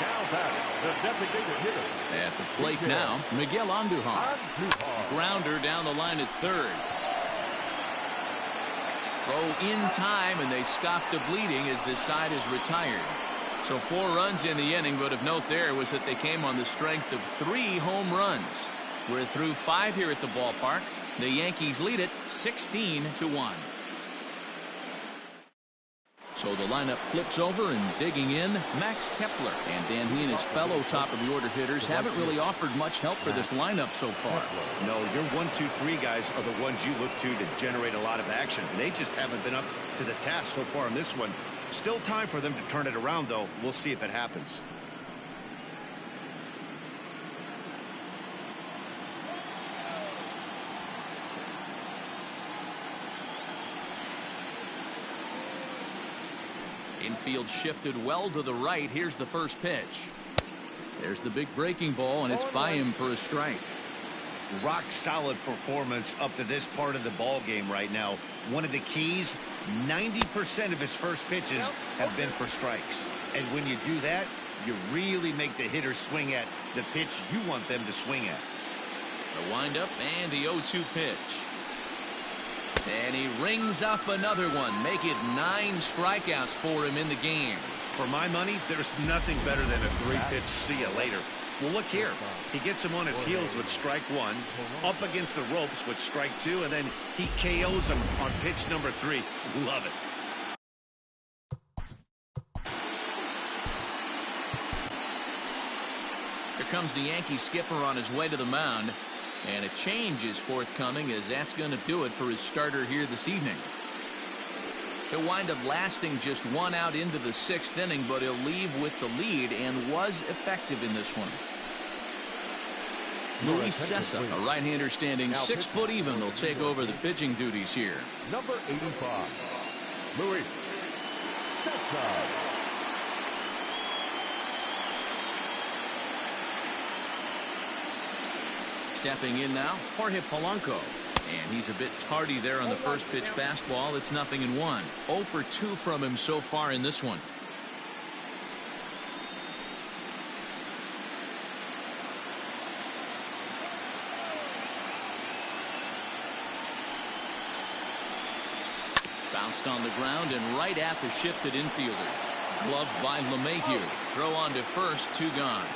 Now batting, the designated hitter. At the plate now, Miguel Andujar. Grounder down the line at third. Throw in time, and they stop the bleeding as this side is retired. So 4 runs in the inning, but of note there was that they came on the strength of 3 home runs. We're through 5 here at the ballpark. The Yankees lead it 16-1. So the lineup flips over, and digging in, Max Kepler. And Dan, he and his fellow top-of-the-order hitters haven't really offered much help for this lineup so far. No, your 1, 2, 3 guys are the ones you look to generate a lot of action. They just haven't been up to the task so far in this one. Still time for them to turn it around, though. We'll see if it happens. Infield shifted well to the right. Here's the first pitch. There's the big breaking ball, and it's by him for a strike. Rock solid performance up to this part of the ball game right now. One of the keys, 90% of his first pitches have been for strikes. And when you do that, you really make the hitter swing at the pitch you want them to swing at. The windup and the 0-2 pitch. And he rings up another one. Make it 9 strikeouts for him in the game. For my money, there's nothing better than a 3-pitch see you later. Well, look here. He gets him on his heels with strike 1, up against the ropes with strike 2, and then he KOs him on pitch number 3. Love it. Here comes the Yankee skipper on his way to the mound. And a change is forthcoming, as that's going to do it for his starter here this evening. He'll wind up lasting just 1 out into the 6th inning, but he'll leave with the lead and was effective in this one. Luis Cessa, a right-hander standing 6 foot even, will take over the pitching duties here. Number 85, Luis Cessa. Stepping in now, Jorge Polanco. And he's a bit tardy there on the first pitch fastball. It's 0-1. 0 for 2 from him so far in this one. Bounced on the ground and right at the shifted infielders. Gloved by LeMahieu. Throw on to first, 2 gone.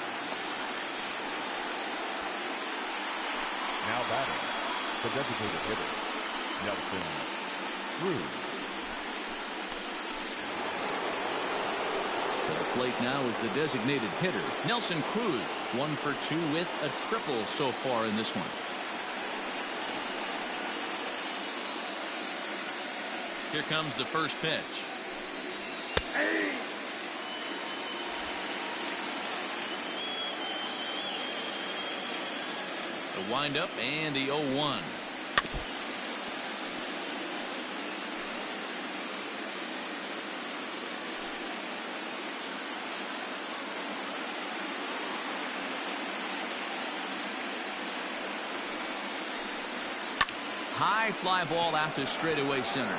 Now batting, the designated hitter, Nelson Cruz. To the plate now is the designated hitter, Nelson Cruz. 1 for 2 with a triple so far in this one. Here comes the first pitch. The windup and the 0-1. High fly ball out to straightaway center.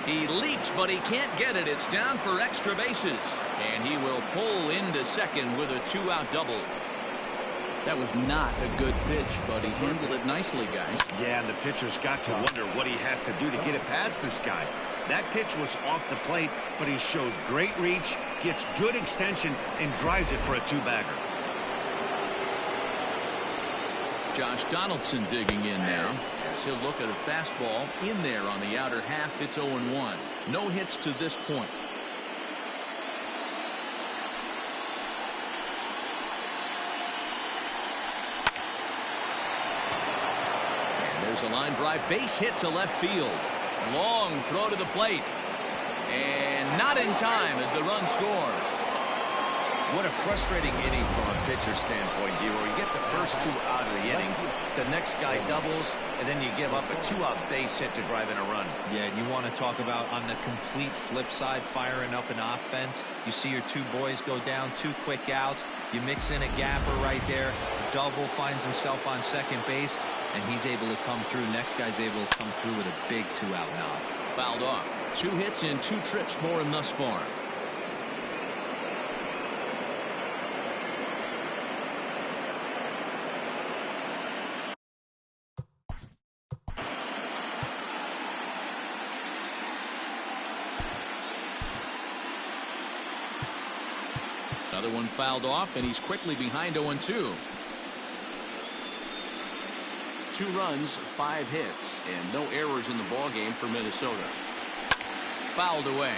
He leaps, but he can't get it. It's down for extra bases. And he will pull into second with a 2-out double. That was not a good pitch, but he handled it nicely, guys. Yeah, and the pitcher's got to wonder what he has to do to get it past this guy. That pitch was off the plate, but he shows great reach, gets good extension, and drives it for a 2-bagger. Josh Donaldson digging in now. As he'll look at a fastball in there on the outer half. It's 0-1. No hits to this point. And there's a line drive, base hit to left field. Long throw to the plate. And not in time as the run scores. What a frustrating inning from a pitcher standpoint, Hero. You get the first 2 out of the inning, the next guy doubles, and then you give up a 2-out base hit to drive in a run. Yeah, and you want to talk about on the complete flip side, firing up an offense. You see your 2 boys go down, 2 quick outs. You mix in a gapper right there. Double finds himself on second base, and he's able to come through. Next guy's able to come through with a big 2-out knock. Fouled off. 2 hits and 2 trips for him thus far. Another one fouled off, and he's quickly behind 0-2. 2 runs, 5 hits, and no errors in the ballgame for Minnesota. Fouled away.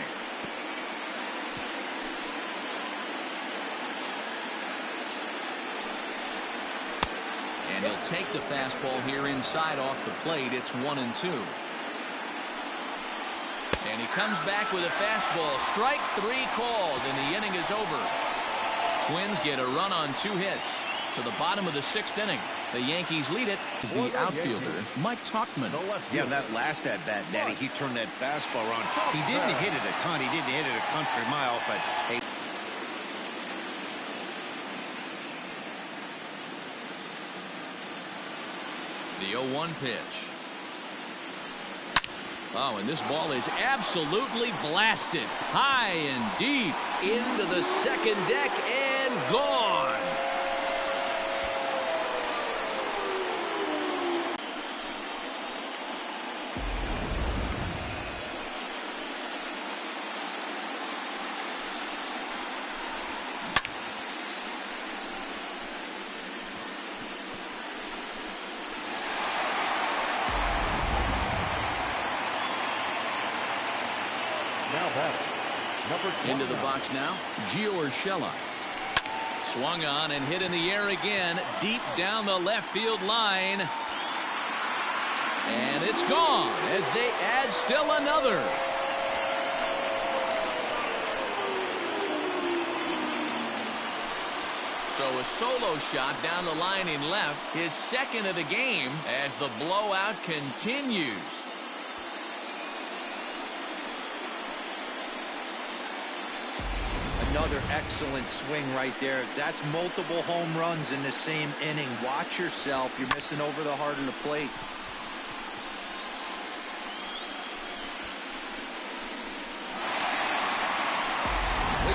And he'll take the fastball here inside off the plate. It's 1-2. And he comes back with a fastball. Strike 3 called, and the inning is over. Twins get a run on 2 hits. To the bottom of the 6th inning. The Yankees lead it. Is the outfielder, Mike Tauchman. Yeah, that last at-bat, Daddy, he turned that fastball around. He didn't hit it a ton. He didn't hit it a country mile, but hey. The 0-1 pitch. Oh, and this ball is absolutely blasted. High and deep into the second deck and gone. Into the box now, Gio Urshela. Swung on and hit in the air again, deep down the left field line. And it's gone as they add still another. So a solo shot down the line in left, his 2nd of the game as the blowout continues. Another excellent swing right there. That's multiple home runs in the same inning. Watch yourself. You're missing over the heart of the plate.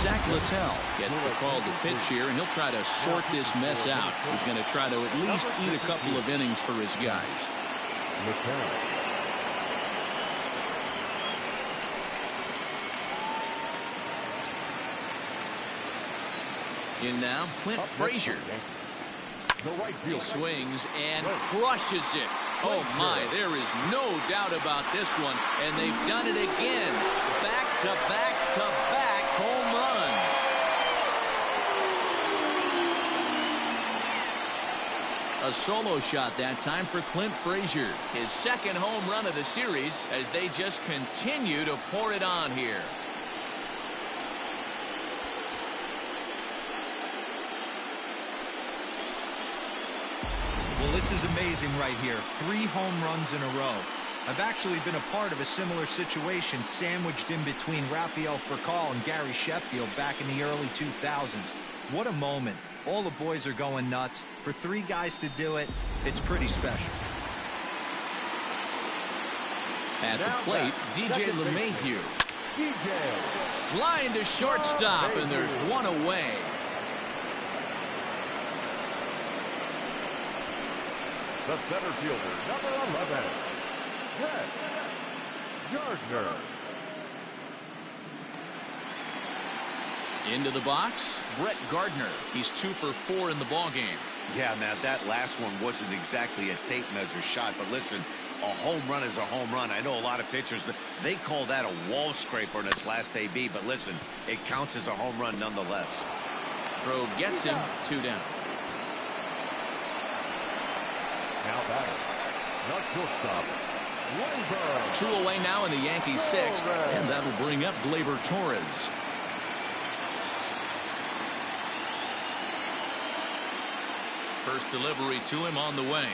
Zach Littell gets the call to pitch here, and he'll try to sort this mess out. He's going to try to at least eat a couple of innings for his guys. In now, Clint Frazier. He swings and crushes it. Oh my, there is no doubt about this one. And they've done it again. Back to back to back home run. A solo shot that time for Clint Frazier. His 2nd home run of the series as they just continue to pour it on here. Well, this is amazing right here. 3 home runs in a row. I've actually been a part of a similar situation sandwiched in between Rafael Furcal and Gary Sheffield back in the early 2000s. What a moment. All the boys are going nuts. For 3 guys to do it, it's pretty special. At the plate, DJ LeMahieu. Line to shortstop, and there's 1 away. The center fielder, number 11, Brett Gardner. Into the box, Brett Gardner. He's 2 for 4 in the ballgame. Yeah, now that last one wasn't exactly a tape measure shot, but listen, a home run is a home run. I know a lot of pitchers, they call that a wall scraper in its last AB, but listen, it counts as a home run nonetheless. Throw gets him, 2 down. Now batter, not shortstop, Gleyber. 2 away now in the Yankees 6th, and that'll bring up Gleyber Torres. First delivery to him on the way.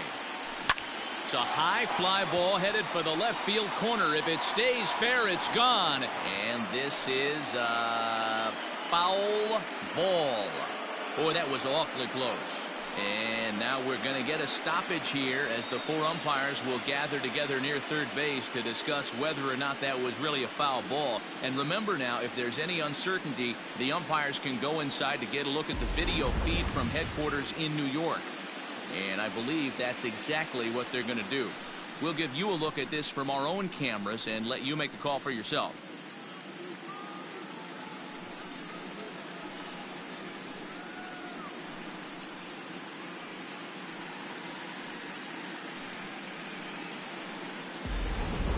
It's a high fly ball headed for the left field corner. If it stays fair, it's gone. And this is a foul ball. Boy, that was awfully close. And now we're going to get a stoppage here as the 4 umpires will gather together near third base to discuss whether or not that was really a foul ball. And remember now, if there's any uncertainty, the umpires can go inside to get a look at the video feed from headquarters in New York. And I believe that's exactly what they're going to do. We'll give you a look at this from our own cameras and let you make the call for yourself.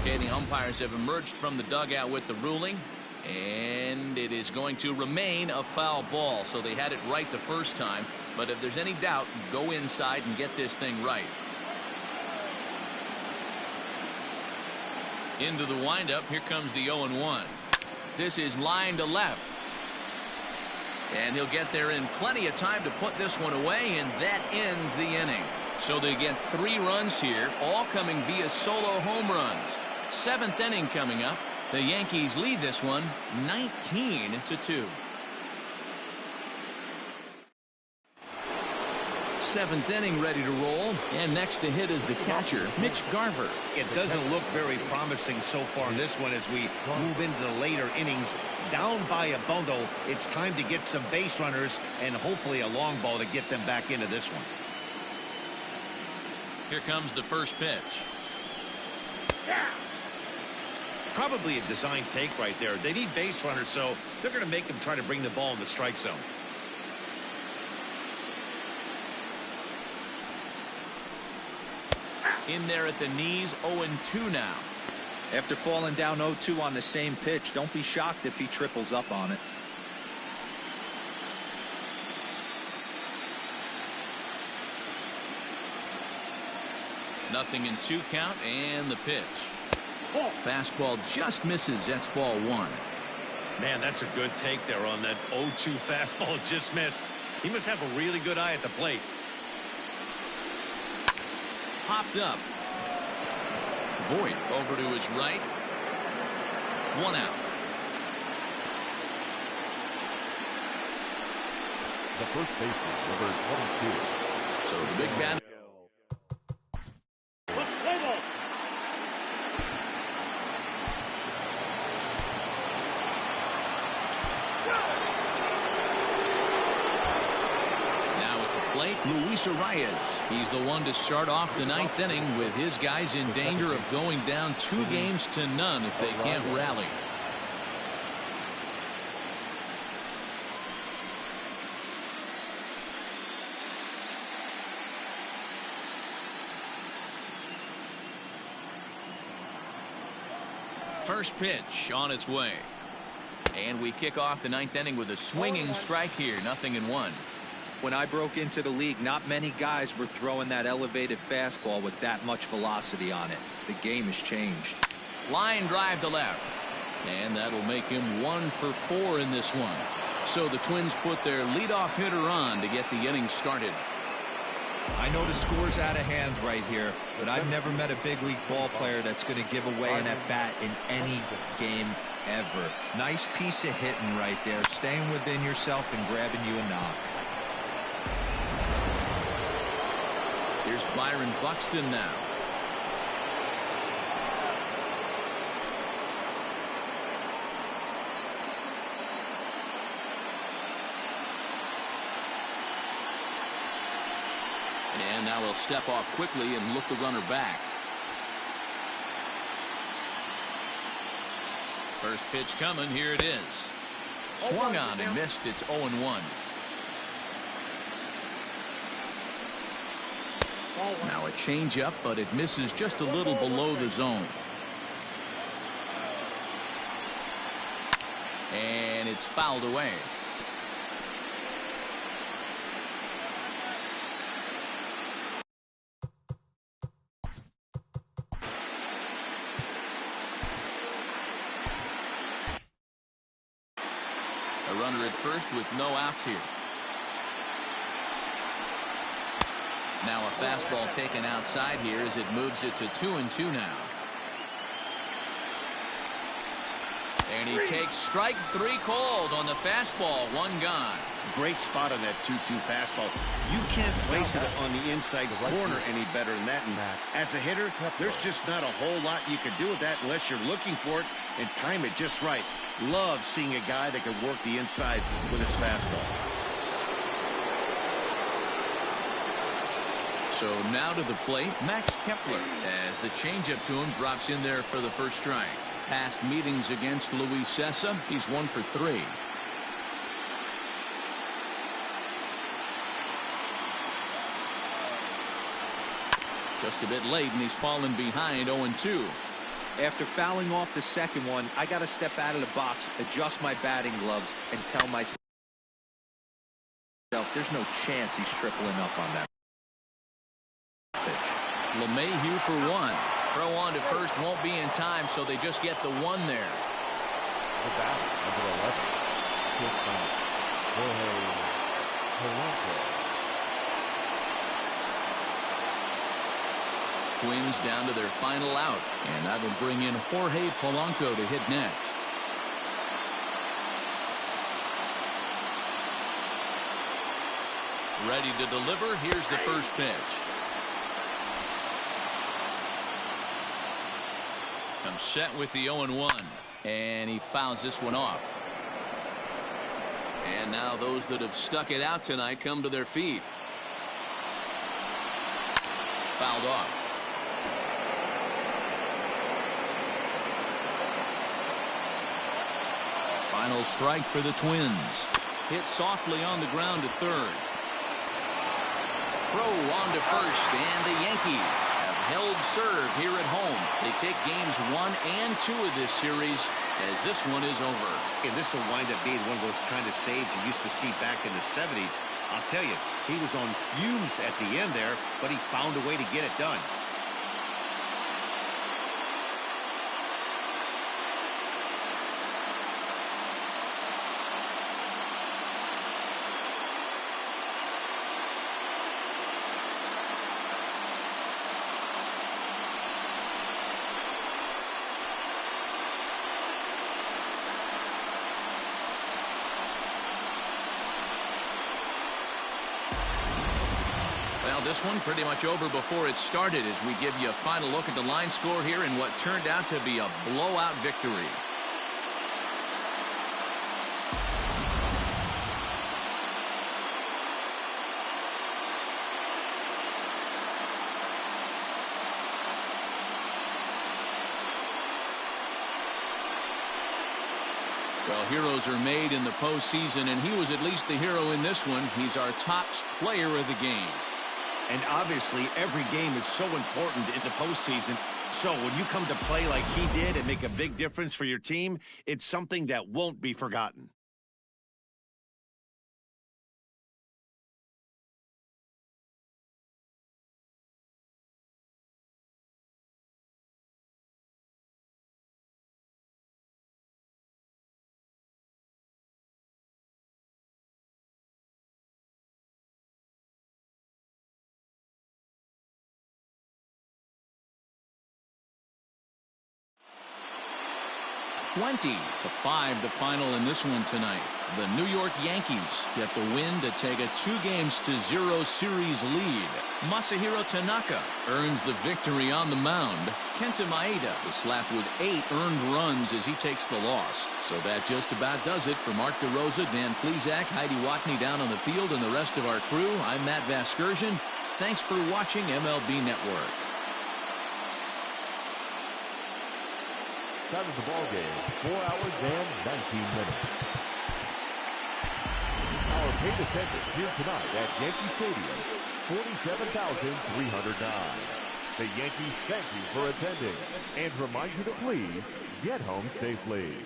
Okay, the umpires have emerged from the dugout with the ruling, and it is going to remain a foul ball. So they had it right the first time, but if there's any doubt, go inside and get this thing right. Into the windup, here comes the 0-1. This is line to left. And he'll get there in plenty of time to put this one away, and that ends the inning. So they get 3 runs here, all coming via solo home runs. 7th inning coming up. The Yankees lead this one 19-2. 7th inning ready to roll, and next to hit is the catcher, Mitch Garver. It doesn't look very promising so far in this one as we move into the later innings. Down by a bundle, it's time to get some base runners and hopefully a long ball to get them back into this one. Here comes the first pitch. Probably a design take right there. They need base runners, so they're going to make them try to bring the ball in the strike zone. In there at the knees, 0-2 now. After falling down 0-2 on the same pitch, don't be shocked if he triples up on it. Nothing in 2 count, and the pitch. Fastball just misses. That's ball 1. Man, that's a good take there on that 0-2 fastball just missed. He must have a really good eye at the plate. Popped up. Voit over to his right. 1 out. The first baseman, number 22. So the big bat. Luis Arias. He's the one to start off the 9th inning with his guys in danger of going down 2-0 if they can't rally. First pitch on its way. And we kick off the 9th inning with a swinging strike here. 0-1. When I broke into the league, not many guys were throwing that elevated fastball with that much velocity on it. The game has changed. Line drive to left. And that'll make him 1 for 4 in this one. So the Twins put their leadoff hitter on to get the inning started. I know the score's out of hand right here, but I've never met a big league ball player that's going to give away an at-bat in any game ever. Nice piece of hitting right there, staying within yourself and grabbing you a knock. Here's Byron Buxton now. And now he'll step off quickly and look the runner back. First pitch coming. Here it is. Swung on and missed. It's 0-1. Now a changeup, but it misses just a little below the zone. And it's fouled away. A runner at first with no outs here. Now a fastball taken outside here as it moves it to 2-2 now. And he takes strike 3 called on the fastball. 1 gone. Great spot on that 2-2 fastball. You can't place it on the inside corner any better than that. And as a hitter, there's just not a whole lot you can do with that unless you're looking for it and time it just right. Love seeing a guy that can work the inside with his fastball. So now to the plate, Max Kepler, as the changeup to him drops in there for the first strike. Past meetings against Luis Sessa, he's 1 for 3. Just a bit late, and he's fallen behind 0-2. After fouling off the second one, I got to step out of the box, adjust my batting gloves, and tell myself there's no chance he's tripling up on that pitch. LeMahieu for 1. Throw on to first won't be in time, so they just get the 1 there. The batter, number 11. Twins down to their final out, and that will bring in Jorge Polanco to hit next. Ready to deliver. Here's the first pitch. Comes set with the 0-1, and he fouls this one off. And now those that have stuck it out tonight come to their feet. Fouled off. Final strike for the Twins. Hit softly on the ground to third. Throw on to first, and the Yankees have held serve here at home. They take games 1 and 2 of this series as this one is over. And this will wind up being one of those kind of saves you used to see back in the 70s. I'll tell you, he was on fumes at the end there, but he found a way to get it done. Well, this one pretty much over before it started as we give you a final look at the line score here in what turned out to be a blowout victory. Well, heroes are made in the postseason, and he was at least the hero in this one. He's our top player of the game. And obviously, every game is so important in the postseason. So when you come to play like he did and make a big difference for your team, it's something that won't be forgotten. (20-5) the final in this one tonight. The New York Yankees get the win to take a 2-0 series lead. Masahiro Tanaka earns the victory on the mound. Kenta Maeda is slapped with 8 earned runs as he takes the loss. So that just about does it for Mark DeRosa, Dan Plesac, Heidi Watney down on the field, and the rest of our crew. I'm Matt Vasgersian. Thanks for watching MLB Network. Time of the ball game, 4 hours and 19 minutes. Our paid attendance here tonight at Yankee Stadium, 47,309. The Yankees thank you for attending and remind you to please get home safely.